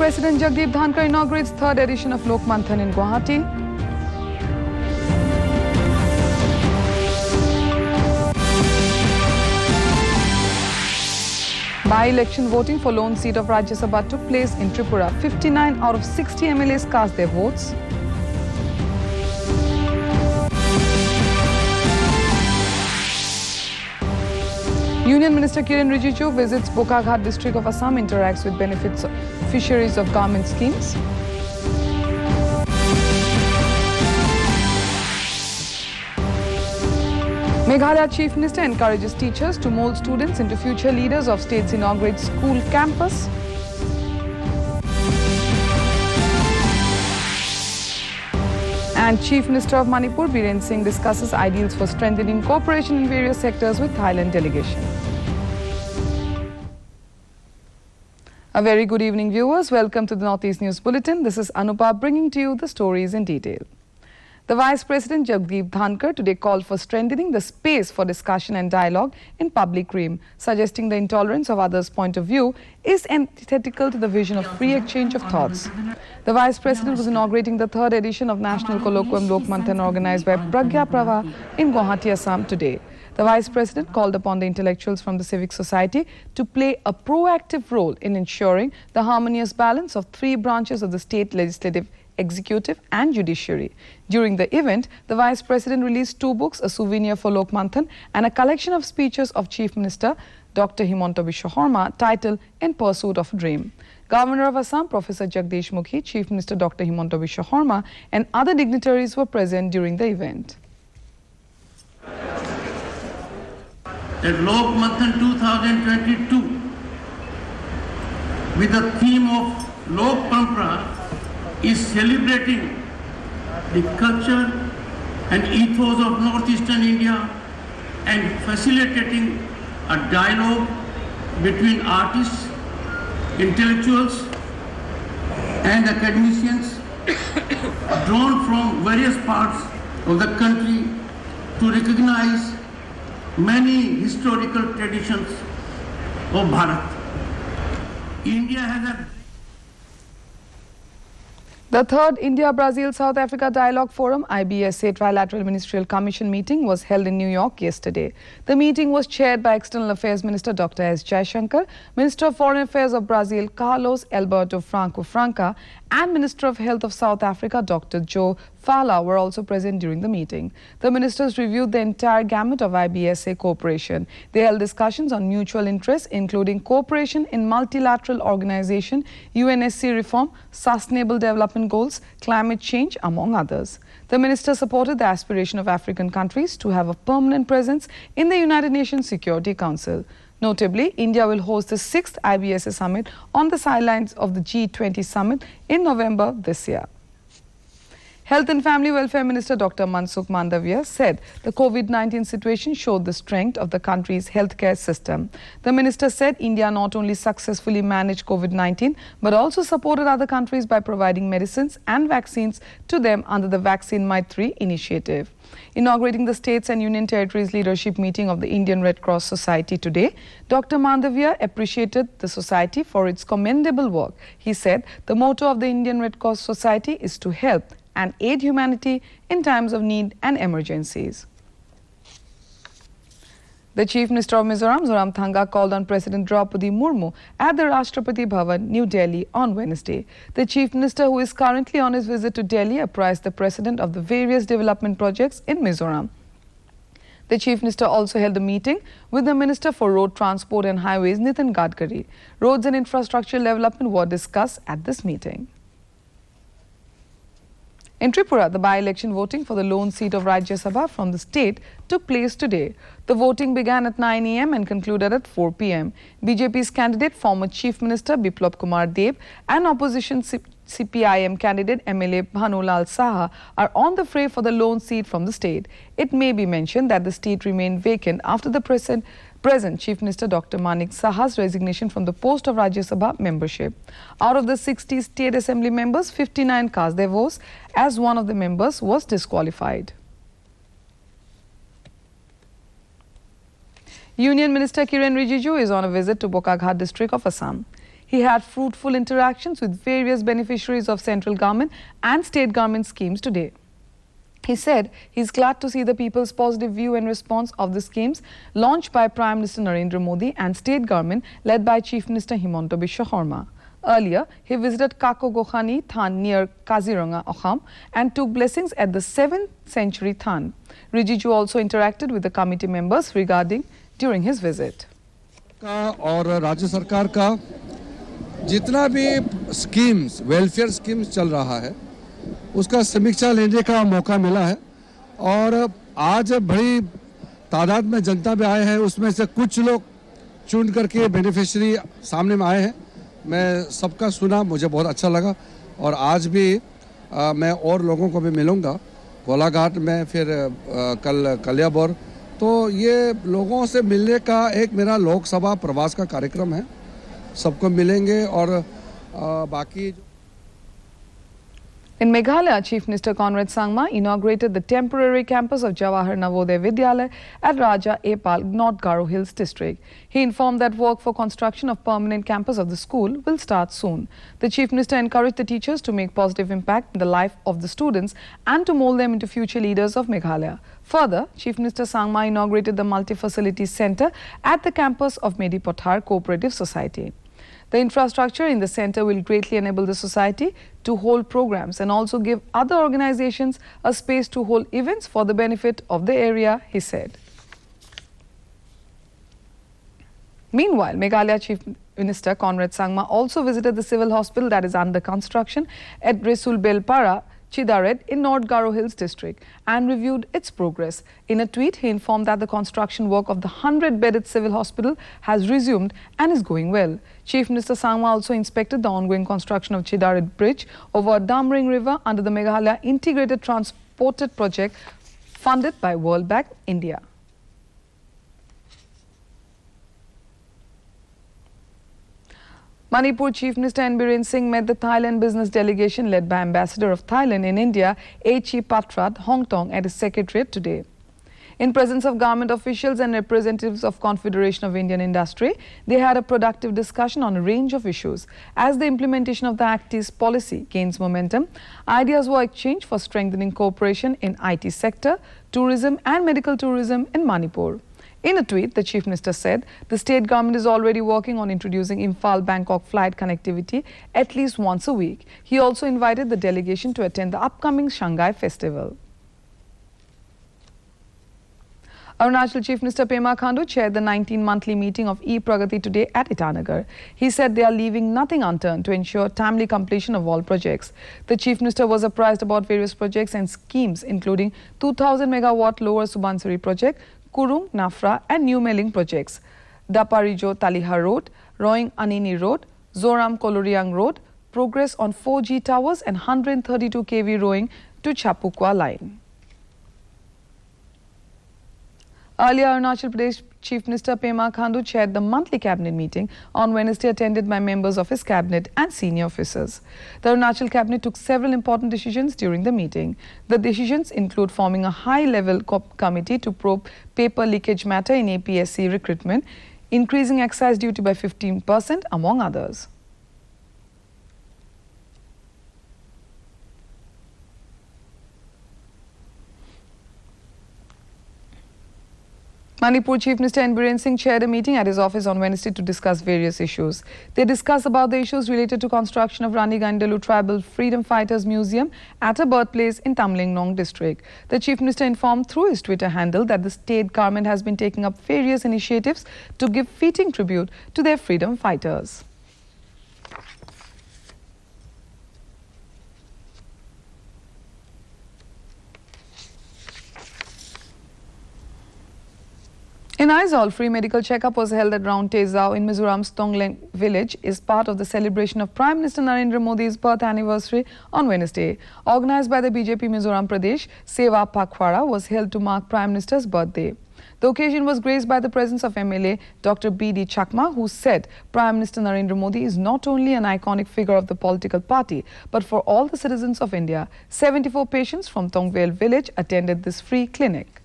President Jagdeep Dhankar inaugurates third edition of Lok Manthan in Guwahati. By-election voting for lone seat of Rajya Sabha took place in Tripura. 59 out of 60 MLAs cast their votes. Union Minister Kiren Rijiju visits Bokaghat district of Assam, interacts with beneficiaries of government schemes. Meghalaya Chief Minister encourages teachers to mold students into future leaders of state's inaugurated school campus. And Chief Minister of Manipur, Biren Singh, discusses ideals for strengthening cooperation in various sectors with Thailand delegation. A very good evening, viewers. Welcome to the Northeast News Bulletin. This is Anupa bringing to you the stories in detail. The Vice President Jagdeep Dhankar today called for strengthening the space for discussion and dialogue in public realm, suggesting the intolerance of others' point of view is antithetical to the vision of free exchange of thoughts. The Vice President was inaugurating the third edition of National Colloquium Lok Manthan organized by Pragya Prava in Guwahati, Assam today. The Vice President called upon the intellectuals from the civic society to play a proactive role in ensuring the harmonious balance of three branches of the state legislative, executive and judiciary. During the event, the Vice President released two books, a souvenir for Lok Manthan and a collection of speeches of Chief Minister Dr. Himanta Biswa Sarma titled In Pursuit of a Dream. Governor of Assam, Professor Jagdish Mukhi, Chief Minister Dr. Himanta Biswa Sarma and other dignitaries were present during the event. At Lok Manthan 2022, with the theme of Lok Parampara, is celebrating the culture and ethos of northeastern India and facilitating a dialogue between artists, intellectuals and academicians drawn from various parts of the country to recognize many historical traditions of Bharat. India has a The third India-Brazil-South Africa Dialogue Forum IBSA Trilateral Ministerial Commission meeting was held in New York yesterday. The meeting was chaired by External Affairs Minister Dr. S. Jaishankar, Minister of Foreign Affairs of Brazil Carlos Alberto Franco Franca and Minister of Health of South Africa Dr. Joe Fala were also present during the meeting. The ministers reviewed the entire gamut of IBSA cooperation. They held discussions on mutual interests, including cooperation in multilateral organization, UNSC reform, sustainable development goals, climate change, among others. The minister supported the aspiration of African countries to have a permanent presence in the United Nations Security Council. Notably, India will host the 6th IBSA summit on the sidelines of the G20 summit in November this year. Health and Family Welfare Minister Dr. Mansukh Mandavia said the COVID-19 situation showed the strength of the country's healthcare system. The minister said India not only successfully managed COVID-19 but also supported other countries by providing medicines and vaccines to them under the Vaccine Maitri initiative. Inaugurating the States and Union Territories leadership meeting of the Indian Red Cross Society today, Dr. Mandavia appreciated the society for its commendable work. He said the motto of the Indian Red Cross Society is to help and aid humanity in times of need and emergencies. The Chief Minister of Mizoram, Zoramthanga, called on President Draupadi Murmu at the Rashtrapati Bhavan, New Delhi on Wednesday. The Chief Minister, who is currently on his visit to Delhi, apprised the President of the various development projects in Mizoram. The Chief Minister also held a meeting with the Minister for Road Transport and Highways, Nitin Gadkari. Roads and infrastructure development were discussed at this meeting. In Tripura, the by-election voting for the lone seat of Rajya Sabha from the state took place today. The voting began at 9 a.m. and concluded at 4 p.m. BJP's candidate, former Chief Minister Biplab Kumar Deb, and opposition CPIM candidate MLA Bhanulal Saha are on the fray for the lone seat from the state. It may be mentioned that the seat remained vacant after the present Chief Minister Dr. Manik Saha's resignation from the post of Rajya Sabha membership. Out of the 60 state assembly members, 59 cast their votes as one of the members was disqualified. Union Minister Kiren Rijiju is on a visit to Bokaghat district of Assam. He had fruitful interactions with various beneficiaries of central government and state government schemes today. He said he is glad to see the people's positive view and response of the schemes launched by Prime Minister Narendra Modi and state government led by Chief Minister Himanta Biswa Sarma. Earlier, he visited Kakogokhani Than near Kaziranga, Assam, and took blessings at the 7th century Than. Rijiju also interacted with the committee members during his visit. और राज्य सरकार का जितना भी schemes welfare schemes चल रहा है उसका समीक्षा लेने का मौका मिला है और आज बड़ी तादाद में जनता भी आए हैं। उसमें से कुछ लोग चुन करके बेनिफिशियरी सामने में आए हैं। मैं सबका सुना, मुझे बहुत अच्छा लगा और आज भी मैं और लोगों को भी मिलूंगा गोलाघाट में, फिर कल कलियाबोर। तो ये लोगों से मिलने का एक मेरा लोकसभा प्रवास का कार्यक्रम है। सबको मिलेंगे और बाकी In Meghalaya, Chief Minister Conrad Sangma inaugurated the temporary campus of Jawahar Navodaya Vidyalaya at Raja Epal, North Garo Hills district. He informed that work for construction of permanent campus of the school will start soon. The Chief Minister encouraged the teachers to make positive impact in the life of the students and to mold them into future leaders of Meghalaya. Further, Chief Minister Sangma inaugurated the multi-facilities centre at the campus of Medi Pothar Cooperative Society. The infrastructure in the centre will greatly enable the society to hold programs and also give other organizations a space to hold events for the benefit of the area, he said. Meanwhile, Meghalaya Chief Minister Conrad Sangma also visited the civil hospital that is under construction at Resul Belpara, Chidared in North Garo Hills district and reviewed its progress. In a tweet, he informed that the construction work of the 100-bedded civil hospital has resumed and is going well. Chief Minister Sangma also inspected the ongoing construction of Chidared Bridge over Damring River under the Meghalaya Integrated Transported Project funded by World Bank, India. Manipur Chief Minister N. Biren Singh met the Thailand business delegation led by Ambassador of Thailand in India, H.E. Patrat Hongtong at his secretariat today. In presence of government officials and representatives of Confederation of Indian Industry, they had a productive discussion on a range of issues. As the implementation of the Act East policy gains momentum, ideas were exchanged for strengthening cooperation in IT sector, tourism and medical tourism in Manipur. In a tweet, the Chief Minister said the state government is already working on introducing Imphal-Bangkok flight connectivity at least once a week. He also invited the delegation to attend the upcoming Shanghai Festival. Arunachal Chief Minister Pema Khandu chaired the 19-monthly meeting of E-Pragati today at Itanagar. He said they are leaving nothing unturned to ensure timely completion of all projects. The Chief Minister was apprised about various projects and schemes including 2,000 megawatt Lower Subansiri project, Kurung, Nafra and New Meling projects, Daparijo Talihar Road, Roing Anini Road, Zoram Koloriang Road, progress on 4G towers and 132 kV Roing to Chapukwa line. Earlier, Arunachal Pradesh Chief Minister Pema Khandu chaired the monthly cabinet meeting on Wednesday attended by members of his cabinet and senior officers. The Arunachal cabinet took several important decisions during the meeting. The decisions include forming a high-level committee to probe paper leakage matter in APSC recruitment, increasing excise duty by 15%, among others. Manipur Chief Minister N. Biren Singh chaired a meeting at his office on Wednesday to discuss various issues. They discussed about the issues related to construction of Rani Gaindalu Tribal Freedom Fighters Museum at a birthplace in Tamlingnong district. The Chief Minister informed through his Twitter handle that the state government has been taking up various initiatives to give fitting tribute to their freedom fighters. In Aizawl, free medical checkup was held at Round Tezau in Mizoram's Tongleng village is part of the celebration of Prime Minister Narendra Modi's birth anniversary on Wednesday. Organized by the BJP Mizoram Pradesh, Seva Pakhwara was held to mark Prime Minister's birthday. The occasion was graced by the presence of MLA Dr. B.D. Chakma, who said Prime Minister Narendra Modi is not only an iconic figure of the political party, but for all the citizens of India. 74 patients from Tongvel village attended this free clinic.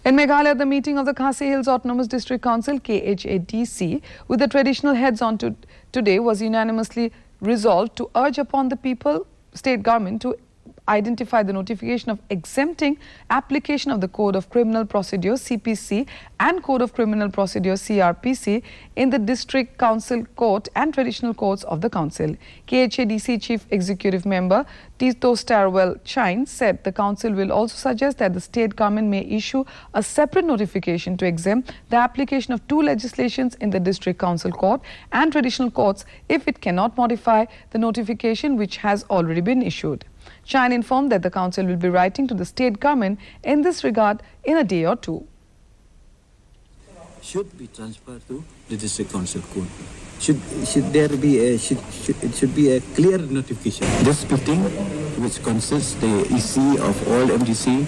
In Meghalaya, the meeting of the Khasi Hills Autonomous District Council KHADC with the traditional heads on today was unanimously resolved to urge upon the state government to identify the notification of exempting application of the Code of Criminal Procedure CPC and Code of Criminal Procedure CRPC in the District Council Court and traditional courts of the Council. KHADC Chief Executive Member Tito Starwell Chine said the Council will also suggest that the state government may issue a separate notification to exempt the application of two legislations in the District Council Court and traditional courts if it cannot modify the notification which has already been issued. Chine informed that the council will be writing to the state government in this regard in a day or two. Should be transferred to the district council court. Should be a clear notification. This meeting, which consists the EC of all MDC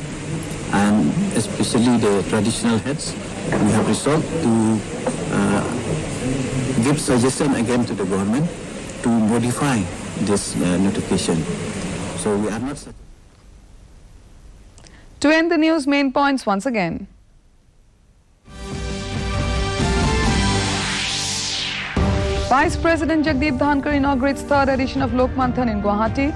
and especially the traditional heads, we have resolved to give suggestion again to the government to modify this notification. So we are not. To end the news, main points once again. Vice President Jagdeep Dhankar inaugurates third edition of Lok Manthan in Guwahati.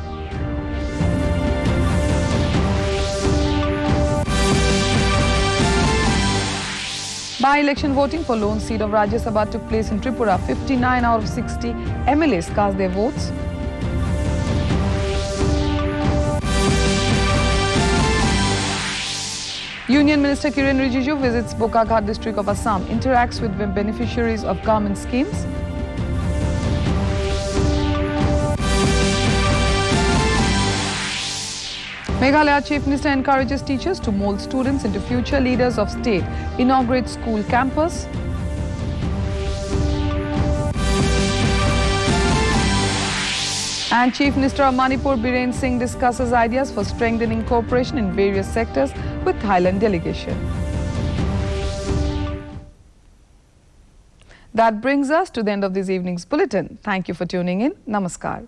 By-election voting for lone seat of Rajya Sabha took place in Tripura. 59 out of 60 MLAs cast their votes. Union Minister Kiren Rijiju visits Bokaghat district of Assam, interacts with beneficiaries of government schemes. Meghalaya Chief Minister encourages teachers to mold students into future leaders of state, inaugurates school campus. And Chief Minister of Manipur Biren Singh discusses ideas for strengthening cooperation in various sectors with Thailand delegation. That brings us to the end of this evening's bulletin. Thank you for tuning in. Namaskar.